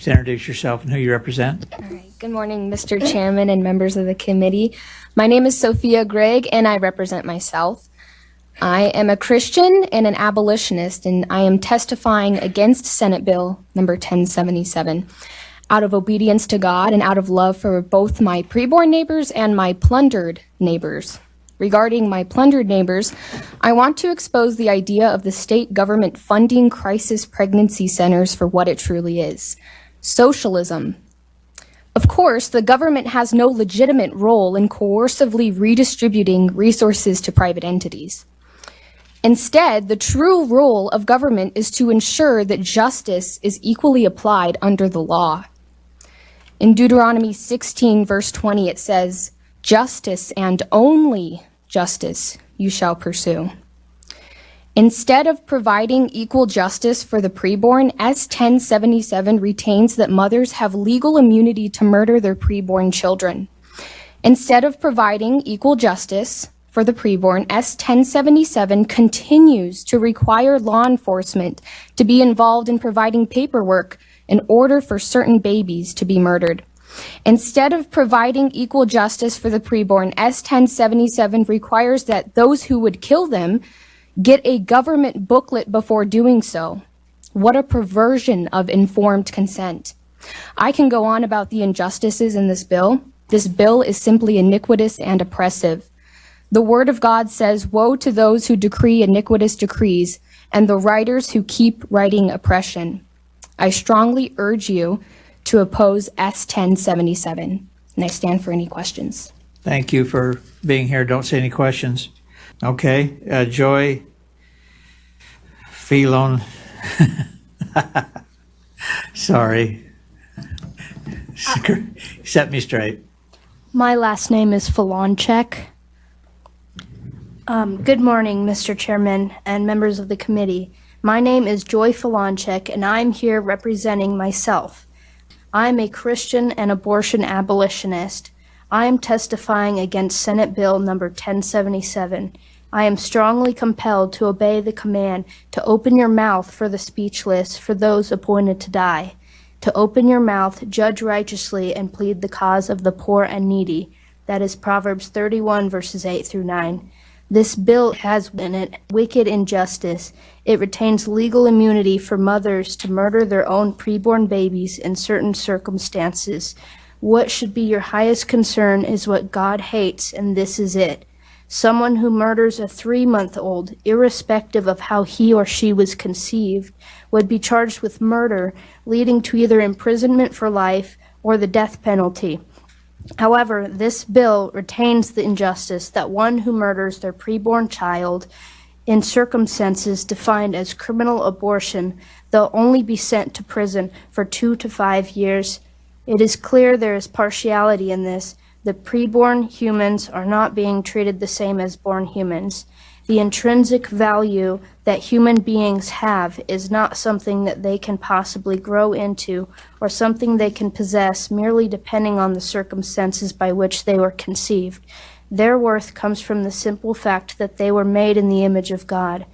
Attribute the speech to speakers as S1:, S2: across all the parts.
S1: Just introduce yourself and who you represent.
S2: All right. Good morning, Mr. Chairman and members of the committee. My name is Sophia Gregg, and I represent myself. I am a Christian and an abolitionist, and I am testifying against Senate Bill number 1077 out of obedience to God and out of love for both my preborn neighbors and my plundered neighbors. Regarding my plundered neighbors, I want to expose the idea of the state government funding crisis pregnancy centers for what it truly is: socialism. Of course, the government has no legitimate role in coercively redistributing resources to private entities. Instead, the true role of government is to ensure that justice is equally applied under the law. In Deuteronomy 16, verse 20, it says, "Justice and only justice you shall pursue." Instead of providing equal justice for the preborn, S 1077 retains that mothers have legal immunity to murder their preborn children. Instead of providing equal justice for the preborn, S 1077 continues to require law enforcement to be involved in providing paperwork in order for certain babies to be murdered. Instead of providing equal justice for the preborn, S 1077 requires that those who would kill them get a government booklet before doing so. What a perversion of informed consent. I can go on about the injustices in this bill. This bill is simply iniquitous and oppressive. The word of God says, "Woe to those who decree iniquitous decrees and the writers who keep writing oppression." I strongly urge you to oppose S 1077, and I stand for any questions.
S1: Thank you for being here. Don't say any questions. Okay, Joy Filon. Sorry. Set me straight.
S3: My last name is Falonchek. Good morning, Mr. Chairman and members of the committee. My name is Joy Falonchek, and I'm here representing myself. I'm a Christian and abortion abolitionist. I am testifying against Senate Bill number 1077. I am strongly compelled to obey the command to open your mouth for the speechless, for those appointed to die, to open your mouth, judge righteously, and plead the cause of the poor and needy. That is Proverbs 31, verses 8 through 9. This bill has in it wicked injustice. It retains legal immunity for mothers to murder their own preborn babies in certain circumstances. What should be your highest concern is what God hates, and this is it. Someone who murders a 3-month-old, irrespective of how he or she was conceived, would be charged with murder, leading to either imprisonment for life or the death penalty. However, this bill retains the injustice that one who murders their preborn child in circumstances defined as criminal abortion, they'll only be sent to prison for 2 to 5 years. It is clear there is partiality in this. The preborn humans are not being treated the same as born humans. The intrinsic value that human beings have is not something that they can possibly grow into or something they can possess merely depending on the circumstances by which they were conceived. Their worth comes from the simple fact that they were made in the image of God.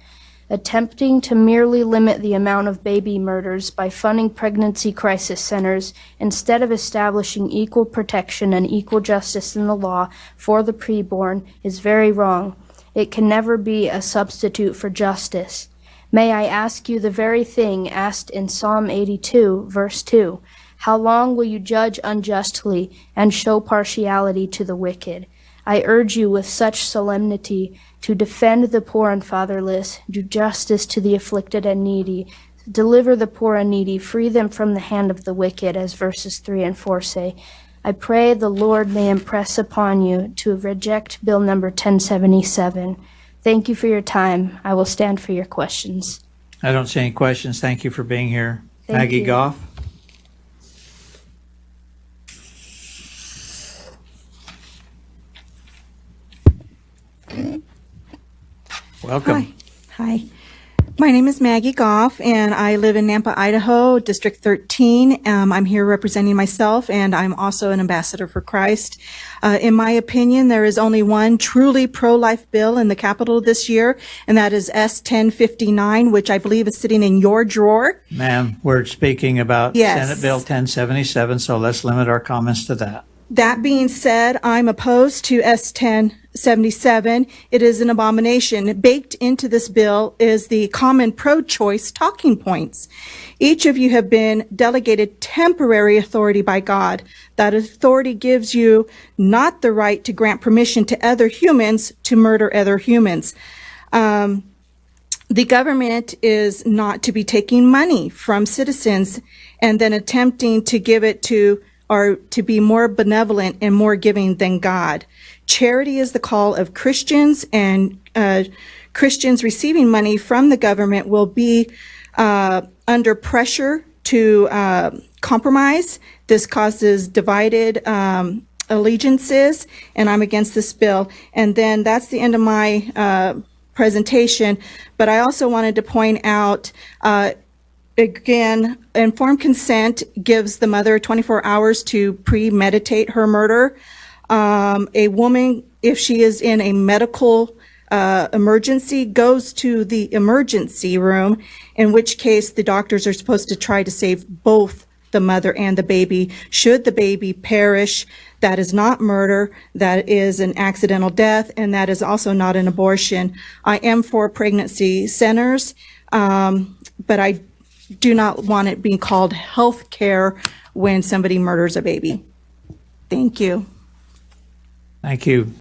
S3: Attempting to merely limit the amount of baby murders by funding pregnancy crisis centers instead of establishing equal protection and equal justice in the law for the preborn is very wrong. It can never be a substitute for justice. May I ask you the very thing asked in Psalm 82, verse 2. How long will you judge unjustly and show partiality to the wicked? I urge you with such solemnity to defend the poor and fatherless, do justice to the afflicted and needy, deliver the poor and needy, free them from the hand of the wicked, as verses 3 and 4 say. I pray the Lord may impress upon you to reject Bill number 1077. Thank you for your time. I will stand for your questions.
S1: I don't see any questions. Thank you for being here.
S3: Thank
S1: Maggie
S3: you.
S1: Goff.
S4: Welcome.
S5: Hi.
S4: My name is Maggie Goff, and I live in Nampa, Idaho, District 13. I'm here representing myself, and I'm also an ambassador for Christ. In my opinion, there is only one truly pro-life bill in the Capitol this year, and that is S-1059, which I believe is sitting in your drawer.
S1: Ma'am, we're speaking about
S4: Yes.
S1: Senate Bill 1077, so let's limit our comments to that.
S4: That being said, I'm opposed to S-1077. It is an abomination. Baked into this bill is the common pro-choice talking points. Each of you have been delegated temporary authority by God. That authority gives you not the right to grant permission to other humans to murder other humans. The government is not to be taking money from citizens and then attempting to give it to or to be more benevolent and more giving than God. Charity is the call of Christians, and Christians receiving money from the government will be under pressure to compromise. This causes divided allegiances, and I'm against this bill. And then that's the end of my presentation. But I also wanted to point out again, informed consent gives the mother 24 hours to premeditate her murder. A woman, if she is in a medical emergency, goes to the emergency room, in which case the doctors are supposed to try to save both the mother and the baby. Should the baby perish, that is not murder, that is an accidental death, and that is also not an abortion. I am for pregnancy centers, but I do not want it being called health care when somebody murders a baby. Thank you.
S1: Thank you.